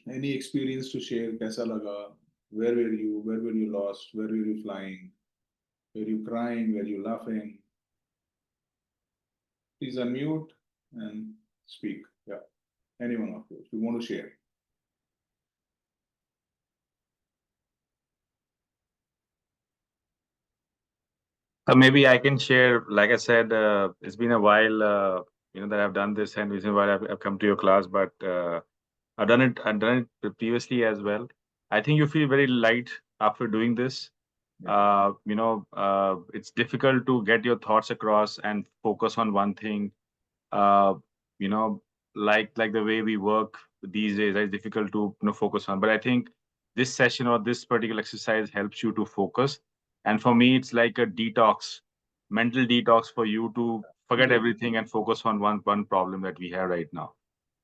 Any experience to share? Kaisa laga? Where were you? Where were you lost? Where were you flying? Were you crying? Were you laughing? Please unmute and speak. Yeah, anyone of you, if you want to share. Maybe I can share. Like I said, it's been a while, that I've done this, and reason why I've come to your class. But I've done it. I've done it previously as well. I think you feel very light after doing this. Yeah, It's difficult to get your thoughts across and focus on one thing. Uh, you know, like the way we work these days, it's difficult to focus on. But I think this session or this particular exercise helps you to focus. And for me, it's like a detox, mental detox for you to forget yeah. everything and focus on one problem that we have right now.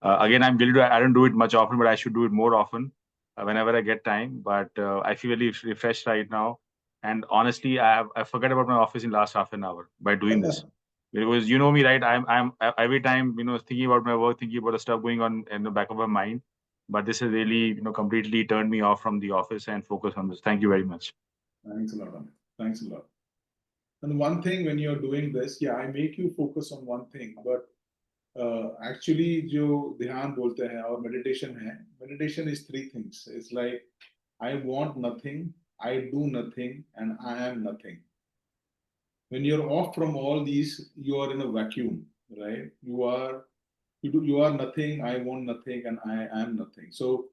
Again, I'm guilty. I don't do it much often, but I should do it more often whenever I get time. But I feel really refreshed right now. And honestly, I forgot about my office in last half an hour by doing this. Because you know me, right? Every time thinking about my work, thinking about the stuff going on in the back of my mind. But this has really completely turned me off from the office and focus on this. Thank you very much. Thanks a lot, Amit. Thanks a lot. And one thing when you're doing this, yeah, I make you focus on one thing, but actually जो ध्यान बोलते हैं और meditation है, meditation is three things. It's like I want nothing, I do nothing, and I am nothing. When you're off from all these, you are in a vacuum, right? You are nothing, I want nothing, and I am nothing. So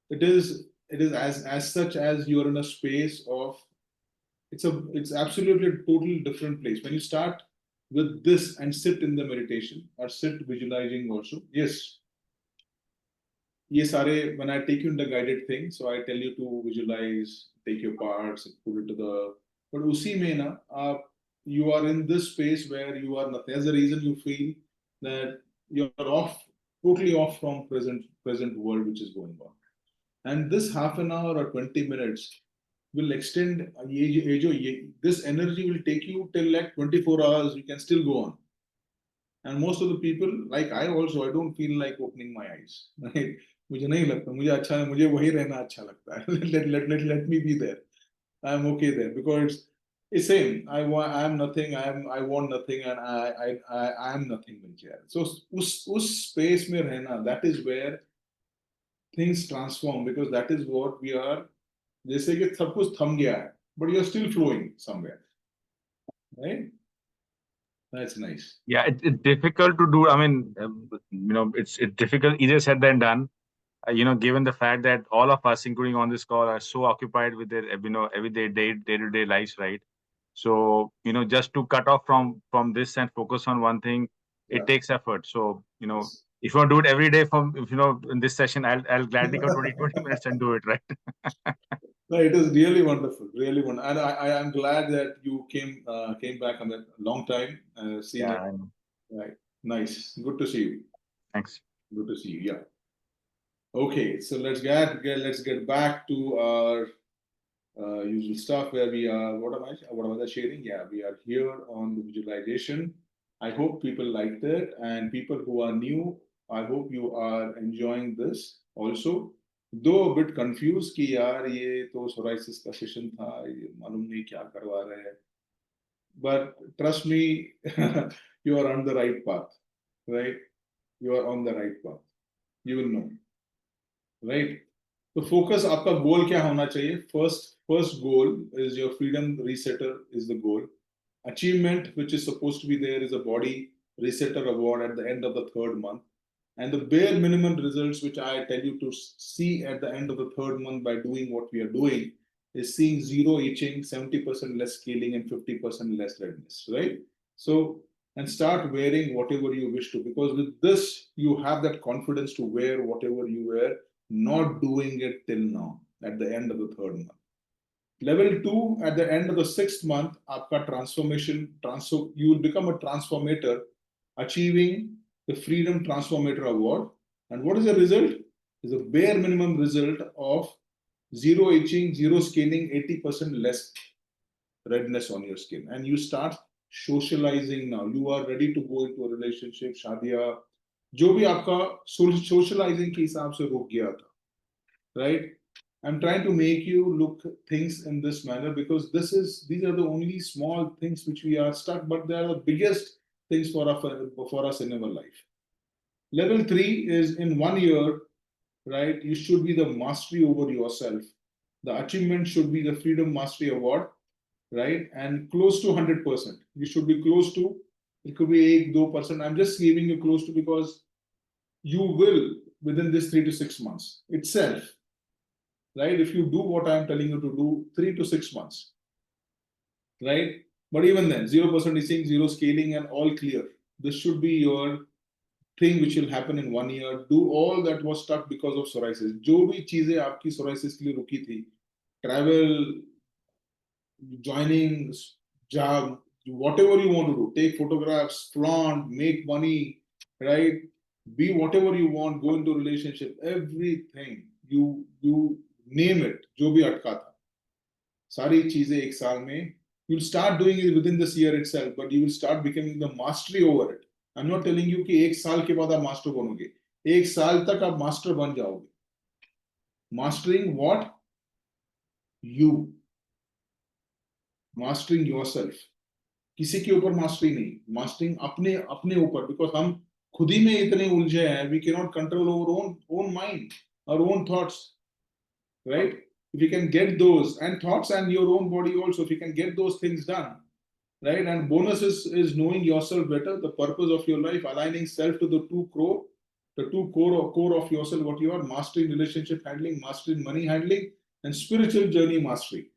it is as such as you are in a space of it's absolutely a totally different place. When you start with this and sit in the meditation or sit visualizing also, yes, ये सारे when I take you in the guided thing, so I tell you to visualize, take your parts, put it to the, but उसी में ना आप you are in this space where you are nothing. That's the reason you feel that you're off, totally off from present world which is going on. And this half an hour or 20 minutes will extend this energy will take you till like 24 hours. You can still go on. And most of the people, like I also, I don't feel like opening my eyes. Right? मुझे नहीं लगता, मुझे अच्छा, मुझे वही रहना अच्छा लगता है. Let me be there. I'm okay there because it's same. I am nothing. I want nothing, and I am nothing. So उस space में रहना, that is where things transform, because that is what we are. जैसे कि सब कुछ थम गया है, but you're still flowing somewhere, right? That's nice. Yeah, it's difficult to do. I mean, it's difficult, easier said than done. Given the fact that all of us, including on this call, are so occupied with their, everyday day-to-day lives, right? So, just to cut off from this and focus on one thing, Yeah. it takes effort. So, Yes. if you want to do it every day if in this session, I'll gladly come 20 minutes and do it, right? No, it is really wonderful, really wonderful, and I am glad that you came back on a long time. Seen Yeah, it, I know. right? Nice, good to see you. Thanks. Good to see you. Yeah. Okay, so let's get back to our usual stuff where we are. What am I sharing? Yeah, we are here on the visualization. I hope people liked it, and people who are new, I hope you are enjoying this also. Though a bit confused कि यार ये तो psoriasis का session था, ये मालूम नहीं क्या करवा रहे हैं. But trust me, you are on the right path, right? You are on the right path. You will know, right? तो फोकस आपका गोल क्या होना चाहिए? First goal is your freedom resetter is the goal. Achievement which is supposed to be there is a body resetter award at the end of the third month. And the bare minimum results which I tell you to see at the end of the third month by doing what we are doing is seeing zero itching, 70% less scaling, and 50% less redness, right? So, and start wearing whatever you wish to, because with this you have that confidence to wear whatever you wear, not doing it till now at the end of the third month. Level 2, at the end of the sixth month, aapka you will become a transformator, achieving the Freedom Transformator Award. And what is the result? Is a bare minimum result of zero itching, zero scaling, 80% less redness on your skin. And you start socializing now. You are ready to go into a relationship, shadia, जो भी आपका socialising के हिसाब से रुक गया था, right? I'm trying to make you look things in this manner because these are the only small things which we are stuck, but they are the biggest things for us in our life. Level 3 is in 1 year, right? You should be the mastery over yourself. The achievement should be the Freedom Mastery Award, right? And close to 100%. You should be close to, it could be 8, 2%. I'm just giving you close to because you will within this 3 to 6 months itself, right? If you do what I'm telling you to do, 3 to 6 months, right? But even then, 0% is saying zero scaling and all clear. This should be your thing which will happen in 1 year. Do all that was stuck because of psoriasis. जो भी चीजें आपकी psoriasis के लिए रुकी थी, travel, joining, job, whatever you want to do, take photographs, flaunt, make money, right? Be whatever you want, go into relationship, everything. You name it, जो भी अटका था, सारी चीजें एक साल में. You'll start doing it within this year itself, but you will start becoming the mastery over it. I'm not telling you कि एक साल के बाद आप मास्टर बनोगे. एक साल तक आप मास्टर बन जाओगे. Mastering what? You. Mastering yourself. किसी के ऊपर मास्टरी नहीं, मास्टरिंग अपने अपने ऊपर, बिकॉज हम खुद ही में इतने उलझे हैं, we can not control over own mind, our own thoughts, right? If you can get those and thoughts and your own body also, if you can get those things done, right? And bonus is knowing yourself better, the purpose of your life, aligning self to the two core of yourself, what you are, mastering relationship handling, mastering money handling, and spiritual journey mastery.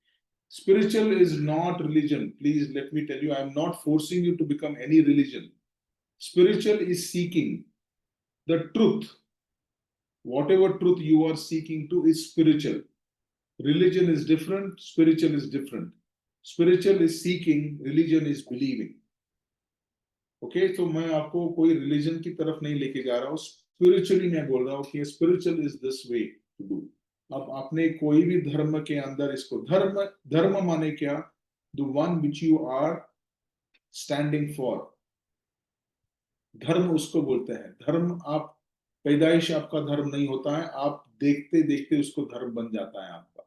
Spiritual is not religion. Please let me tell you, I am not forcing you to become any religion. Spiritual is seeking the truth. Whatever truth you are seeking to is spiritual. Religion is different, spiritual is different. Spiritual is seeking, religion is believing. Okay, तो मैं आपको कोई religion की तरफ नहीं लेके जा रहा हूँ, स्पिरिचुअली मैं बोल रहा हूँ कि spiritual is this way to do. अब आपने कोई भी धर्म के अंदर इसको, धर्म धर्म माने क्या? The one which you are standing for. धर्म उसको बोलते हैं. धर्म आप पैदाइश आपका धर्म नहीं होता है, आप देखते देखते उसको धर्म बन जाता है आपका,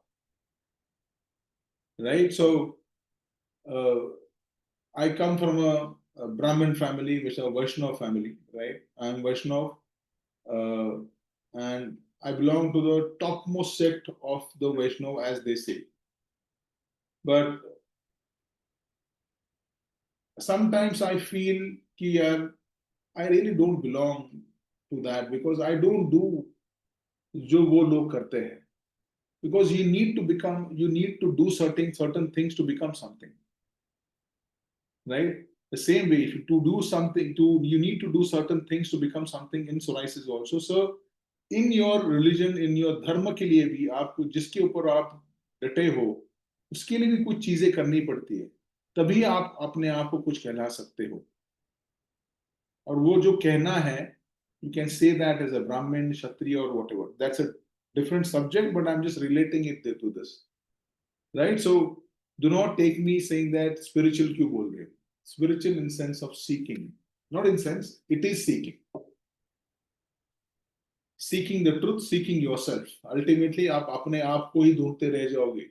right? So I come from a Brahmin family, which is a Vaishnav family, right? I'm Vaishnav, uh, and I belong to the topmost sect of the Vaishnav, as they say. But sometimes I feel that I really don't belong to that because I don't do जो वो लोग करते हैं. Because you need to do certain things to become something, right? The same way, if you, to do something, you need to do certain things to become something in psoriasis also. So in your religion, in your dharma के लिए भी आपको जिसके ऊपर आप डटे हो, उसके लिए भी कुछ चीजें करनी पड़ती है, तभी आप अपने आप को कुछ कहला सकते हो. और वो जो कहना है, you can say that as a Brahmin, Kshatriya or whatever. That's a different subject, but I'm just relating it to this, right? So do not take me saying that spiritual क्यों बोल रहे हो. Spiritual in sense of seeking, not in sense, it is seeking. Seeking the truth, seeking yourself. Ultimately, आप अपने आप को ही ढूंढते रह जाओगे.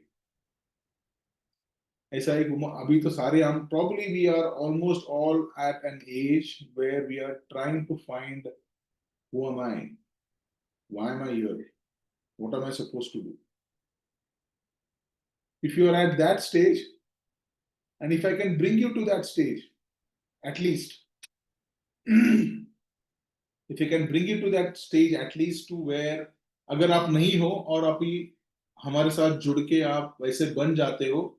ऐसा एक अभी तो सारे हम probably we are almost all at an age where we are trying to find who am I? Why am I here? What am I supposed to do? If you are at that stage, and if I can bring you to that stage, at least, if I can bring you to that stage, at least to where अगर आप नहीं हो और अभी हमारे साथ जुड़ के आप वैसे बन जाते हो,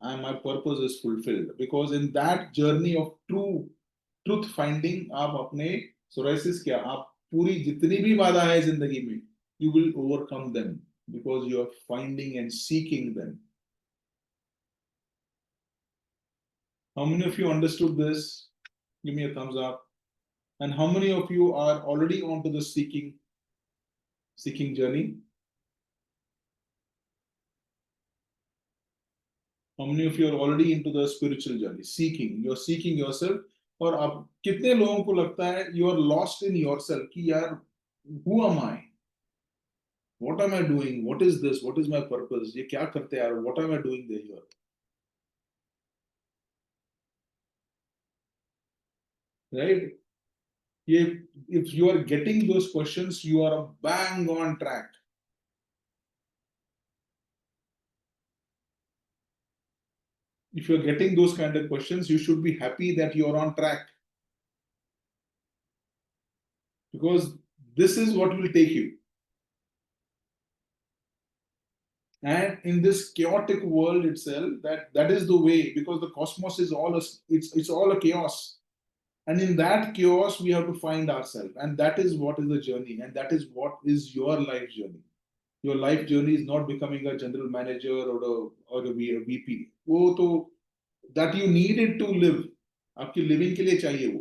and my purpose is fulfilled. Because in that journey of truth finding, आप अपने psoriasis क्या, आप पूरी जितनी भी बाधा है जिंदगी में, you will overcome them because you are finding and seeking them. How many of you understood this? Give me a thumbs up. And how many of you are already onto the seeking journey? How many of you are already into the spiritual journey? Seeking. You're seeking yourself. और अब कितने लोगों को लगता है you are lost in yourself कि यार who am I, what am I doing, what is this, what is my purpose, ये क्या करते हैं यार, what am I doing there, right? ये if you are getting those questions, you are bang on track. If you are getting those kind of questions, you should be happy that you are on track, because this is what will take you. And in this chaotic world itself, that is the way, because the cosmos is all it's all a chaos. And in that chaos, we have to find ourselves. And that is what is the journey. And that is what is your life journey. Your life journey is not becoming a general manager or a VP. वो तो that you needed to live, आपकी living के लिए चाहिए वो,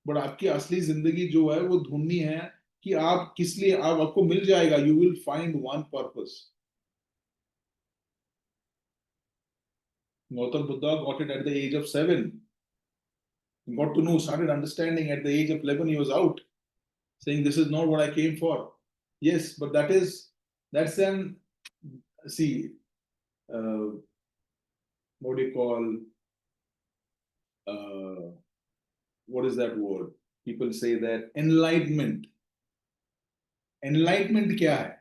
but आपकी असली जिंदगी जो है वो ढूंढनी है कि आप किस लिए, आप आपको मिल जाएगा, you will find one purpose. Gautam Buddha got it at the age of 7. He got to know, started understanding at the age of 11. He was out, saying, "This is not what I came for." Yes, but that's an, see, what do you call, what is that word? People say that enlightenment. Enlightenment क्या है?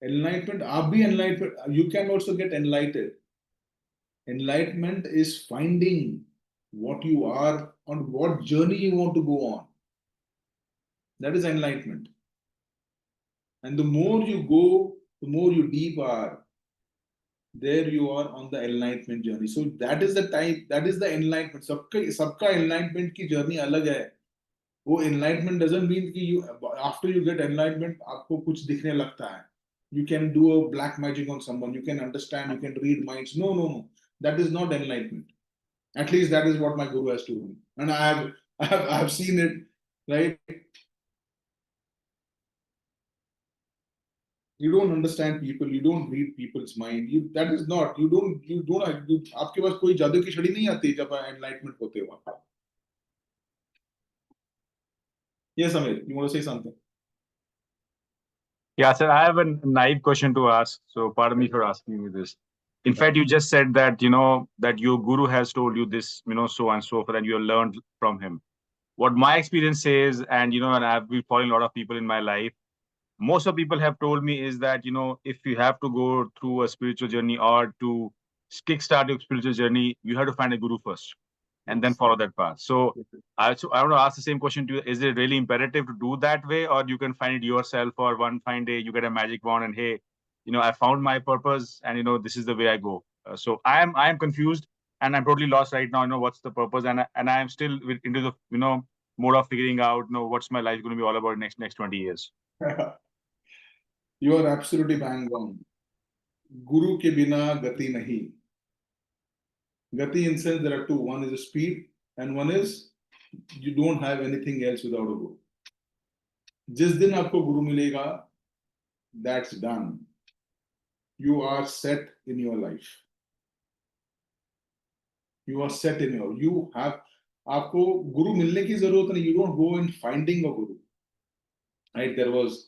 Enlightenment, आप भी enlightenment, you can also get enlightened. Enlightenment is finding what you are, on what journey you want to go on. That is enlightenment. And the more you go, the more you deep are, there you are on the enlightenment journey. So that is the type, that is the enlightenment. सबका enlightenment की journey अलग है. वो enlightenment doesn't mean कि you, after you get enlightenment आपको कुछ दिखने लगता है. You can do a black magic on someone. You can understand. You can read minds. No, no, no. That is not enlightenment. At least that is what my guru has told me, and I have seen it. Right? You don't understand people. You don't read people's mind. You, that is not. You don't. आपके पास कोई जादू की छड़ी नहीं आती जब enlightenment होते हो. Yes, Amir. You want to say something? Yeah, sir, I have a naive question to ask. So pardon me for asking you this. In fact, you just said that, that your guru has told you this, so and so forth, and you learned from him. What my experience says, and, and I've been following a lot of people in my life, most of people have told me is that, if you have to go through a spiritual journey or to kickstart your spiritual journey, you have to find a guru first and then follow that path. So I want to ask the same question to you. Is it really imperative to do that way, or you can find it yourself, or one fine day you get a magic wand and, hey, I found my purpose and, this is the way I go. So I am confused and I'm totally lost right now. What's the purpose, and I am still into the, mode of figuring out, what's my life going to be all about next 20 years. You are absolutely bang on. Guru के बिना गति नहीं. Gati in sense there are two. One is the speed, and one is you don't have anything else without a guru. जिस दिन आपको गुरु मिलेगा, that's done. You are set in your life. You are set in your. You have. आपको गुरु मिलने की जरूरत नहीं. You don't go in finding a guru. Right? There was.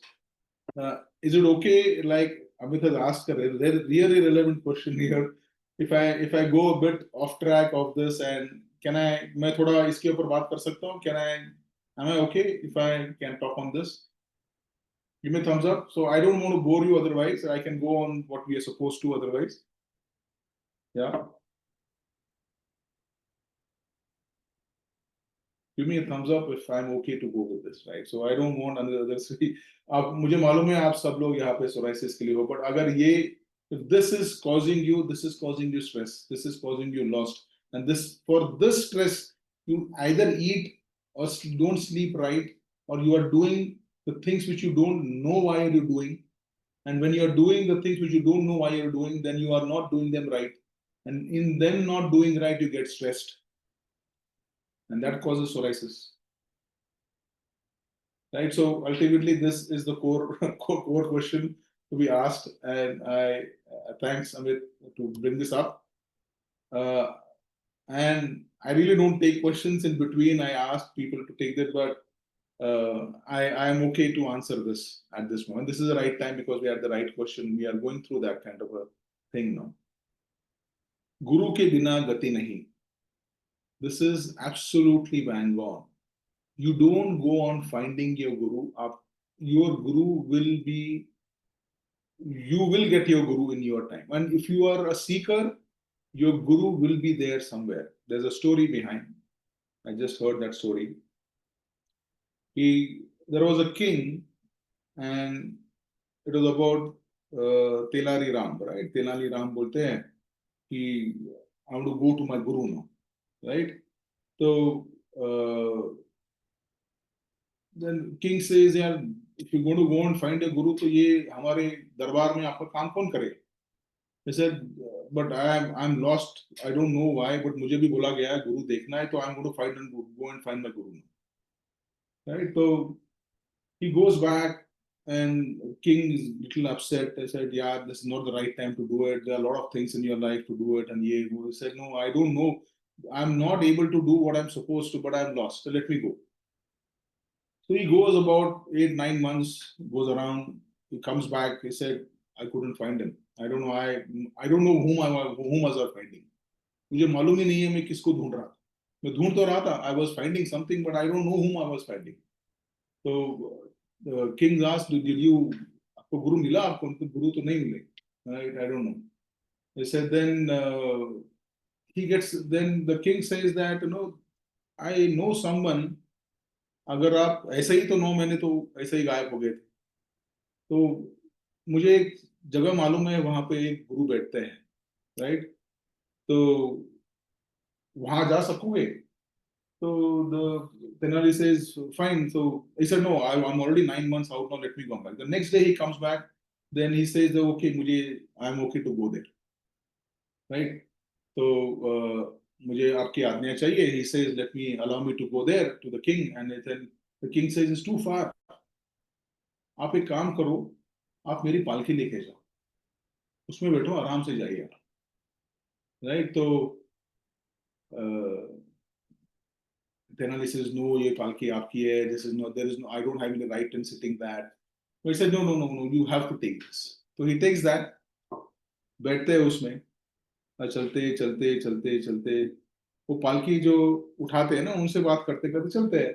Is it okay? Like Amit has asked a really relevant question here. If I go a bit off track of this, and can I, मैं थोड़ा इसके ऊपर बात कर सकता हूँ? Am I okay if I can talk on this? Give me a thumbs up. So I don't want to bore you otherwise. I can go on what we are supposed to otherwise. Yeah. Give me a thumbs up if I'm okay to go with this, right? So I don't want another three. आप मुझे मालूम है आप सब लोग यहाँ पे psoriasis के लिए हो, but अगर ये, if this is causing you stress, this is causing you lost, and for this stress you either eat or don't sleep right, or you are doing the things which you don't know why you're doing, and when you are doing the things which you don't know why you're doing, then you are not doing them right, and in them not doing right you get stressed, and that causes psoriasis. Right, so ultimately this is the core question to be asked, and I thanks Amit to bring this up. And I really don't take questions in between. I ask people to take that, but I am okay to answer this at this moment. This is the right time because we had the right question. We are going through that kind of a thing now. Guru ke bina gati nahi. This is absolutely bang on. You don't go on finding your guru. Your guru will be, you will get your guru in your time. And if you are a seeker, your guru will be there somewhere. There's a story behind. I just heard that story. There was a king, and it was about Telari Ram, right? Telari Ram bolte hain कि I want to go to my guru now, right? So then king says, यार, if you're going to go and find a guru, तो ये हमारे दरबार में आपका काम कौन करे? He said, but I'm lost. I don't know why, but मुझे भी बोला गया है गुरु देखना है, तो I'm going to find and go and find my guru now, right? So he goes back, and king is little upset. I said, yeah, this is not the right time to do it. There are a lot of things in your life to do it. And he said, no, I don't know. I'm not able to do what I'm supposed to, but I'm lost. So let me go. So he goes about 8, 9 months, goes around. He comes back. He said, I couldn't find him. I don't know. I don't know whom was I finding. मुझे मालूम ही नहीं है मैं किसको ढूंढ रहा था. मैं ढूंढ तो रहा था. I was finding something, but I don't know whom I was finding. So the king asked, did you, आपको गुरु मिला? आपको उनको गुरु तो नहीं मिले. Right? I don't know. They said then then the king says that, I know someone. अगर आप ऐसे ही तो 9 महीने तो ऐसे ही गायब हो गए थे, तो मुझे एक जगह मालूम है, वहां पे एक गुरु बैठते हैं, राइट? तो वहां जा सकोगे? So the Tenali says, fine. So he said, no, I'm already 9 months out now. Let me come back. The next day he comes back. Then he says, okay, I'm okay to go there, right? So मुझे आपकी आज्ञा चाहिए. He says, allow me to go there to the king. And then the king says, it's too far. आप एक काम करो, आप मेरी पालकी लेके जाओ, उसमें बैठो, आराम से जाइए, राइट? तो Tenali says, no, ये पालकी आपकी है. This is not, there is no, I don't have the right in sitting that. But he said, no, you have to take this. So he takes that, बैठते हैं उसमें, चलते चलते चलते चलते, वो पालकी जो उठाते हैं ना, उनसे बात करते करते चलते हैं.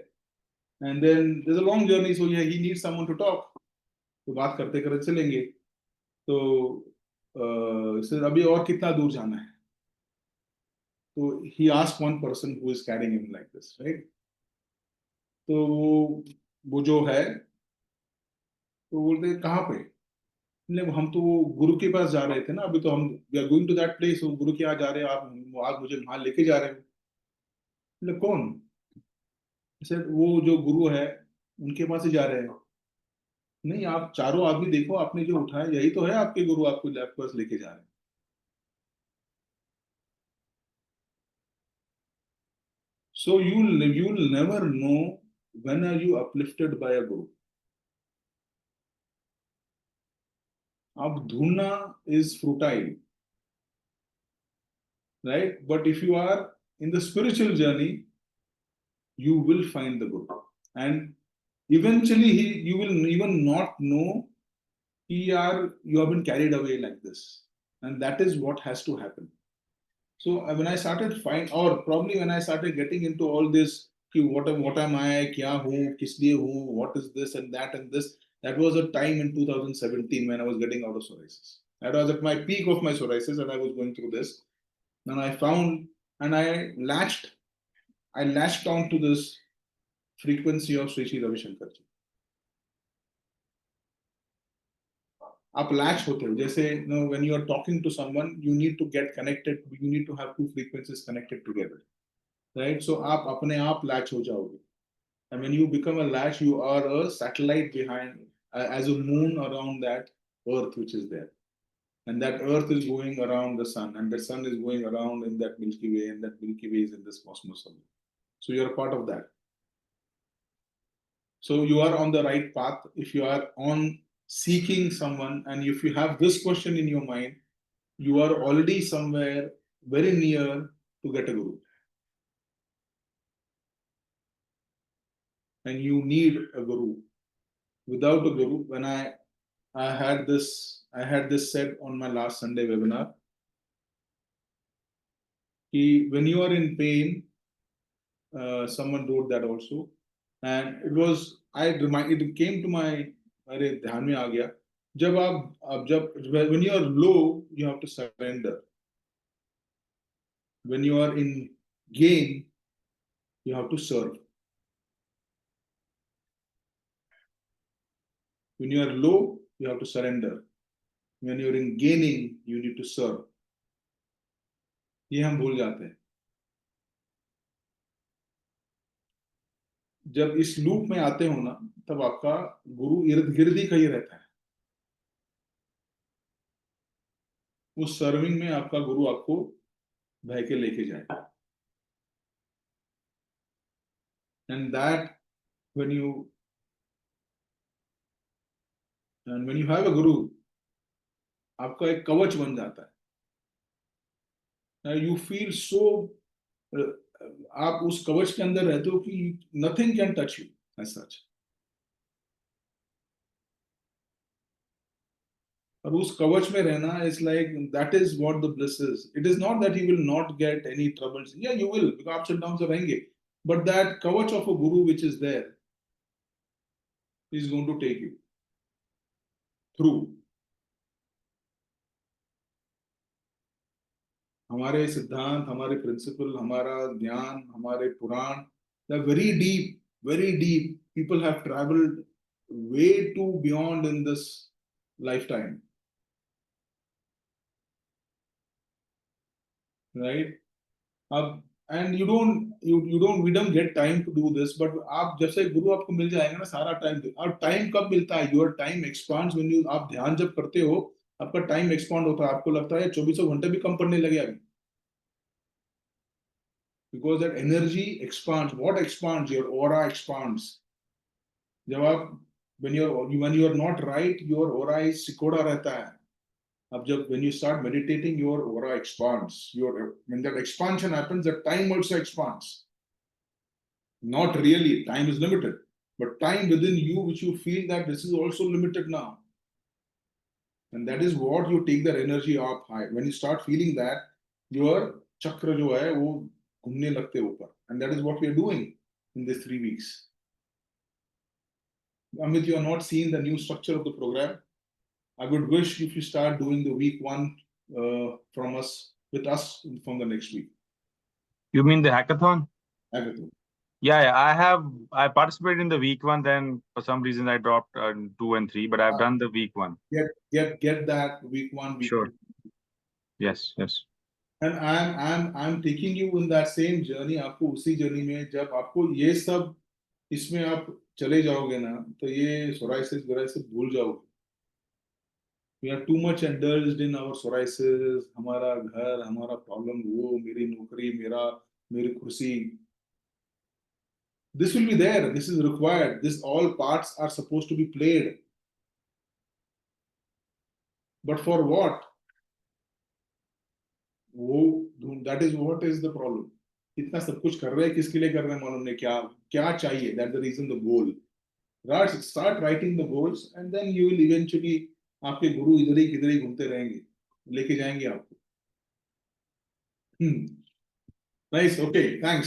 And then there's a long journey, so yeah, he needs someone to talk. तो बात करते करते चलेंगे. तो अभी और कितना दूर जाना है? तो he asked one person who is carrying him like this, right? तो वो जो है, तो बोलते कहाँ पे? नहीं, हम तो गुरु के पास जा रहे थे ना, अभी तो हम we are going to that place. गुरु के यहाँ जा रहे हैं, आप मुझे वहां लेके जा रहे हो. कौन? सर वो जो गुरु है उनके पास ही जा रहे हैं. नहीं, आप चारों आदमी देखो, आपने जो उठाया यही तो है आपके गुरु, आपको आपके पास लेके जा रहे हैं. So you'll never know when are you uplifted by a guru. अब ढूंढना is futile, right? But if you are in the spiritual journey, you will find the guru, and eventually you will even not know you have been carried away like this, and that is what has to happen. So when I started or probably when I started getting into all this, what am I, kya hu, kis liye hu, what is this and this, that was a time in 2017 when I was getting out of psoriasis. That was at my peak of my psoriasis, and I was going through this. And I found, and I latched on to this frequency of Sri Sri Ravi Shankar ji. आप latch होते हो, जैसे when you are talking to someone, you need to get connected, you need to have two frequencies connected together, right? So आप अपने आप latch हो जाओगे, and when you become a latch, you are a satellite behind, as a moon around that earth which is there, and that earth is going around the sun, and the sun is going around in that Milky Way, and that Milky Way is in this cosmos. So you're a part of that. So you are on the right path if you are on seeking someone, and if you have this question in your mind, you are already somewhere very near to get a guru. and you need a guru. Without a guru, when I had this said on my last Sunday webinar, when you are in pain, someone wrote that also, and it came to my अरे ध्यान में आ गया, जब when you are low, you have to surrender. When you are in gain, you have to serve. When you are low, you have to surrender. When you are in gaining, you need to serve. ये हम भूल जाते हैं. जब इस loop में आते हो ना, तब आपका गुरु इर्द गिर्द ही कहीं रहता है. उस सर्विंग में आपका गुरु आपको बह के लेके जाए. And that when you have a guru, आपका एक कवच बन जाता है. You feel so, आप उस कवच के अंदर रहते हो कि nothing can touch you as such. और उस कवच में रहना is like, that is what the bliss is. It is not that you will not get any troubles. Yeah, you will, because ups and downs रहेंगे. But that kavach of a guru which is there is going to take you through. हमारे सिद्धांत, हमारे principal, हमारा ज्ञान, हमारे पुराण, they're very deep, very deep. People have traveled way too beyond in this lifetime. Right? And we don't get time to do this, but आप जब से गुरु आपको मिल जाएगा ना, सारा टाइम, और टाइम कब मिलता है? Your time expands when you, आप ध्यान जब करते हो, आपका टाइम एक्सपांड होता है. आपको लगता है 24 घंटे भी कम पड़ने लगे अभी. Because that energy expands. What expands? Your aura expands. जब आप when you are not right, your aura is सिकोड़ा रहता है. अब जब when you start meditating, your aura expands. When that expansion happens, the time also expands. Not really, time is limited, but time within you, which you feel that this is also limited now. And that is what you take that energy up high. When you start feeling that, your chakra जो है वो घूमने लगते ऊपर. And that is what we are doing in these 3 weeks. Amit, you are not seeing the new structure of the program. I would wish if you start doing the week 1 with us from the next week. You mean the hackathon? Hackathon. Yeah, I participated in the week 1, then for some reason I dropped 2 and 3, but I've done the week 1. Get that week 1, week sure. 2. Yes. And I'm taking you in that same journey. आपको उसी journey में जब आपको ये सब इसमें आप चले जाओगे ना, तो ये psoriasis भूल जाओगे. We are too much indulged in our psoriasis. हमारा घर, हमारा problem, वो मेरी नौकरी, मेरी कुर्सी. This will be there. This is required. All parts are supposed to be played. But for what? That is what is the problem. इतना सब कुछ कर रहे हैं, किसके लिए कर रहे हैं मालूम नहीं. क्या चाहिए? That's the reason, the goal. Right? Start writing the goals, and then you will eventually, आपके गुरु इधर ही घूमते रहेंगे, लेके जाएंगे आपको. Nice. Okay. Thanks.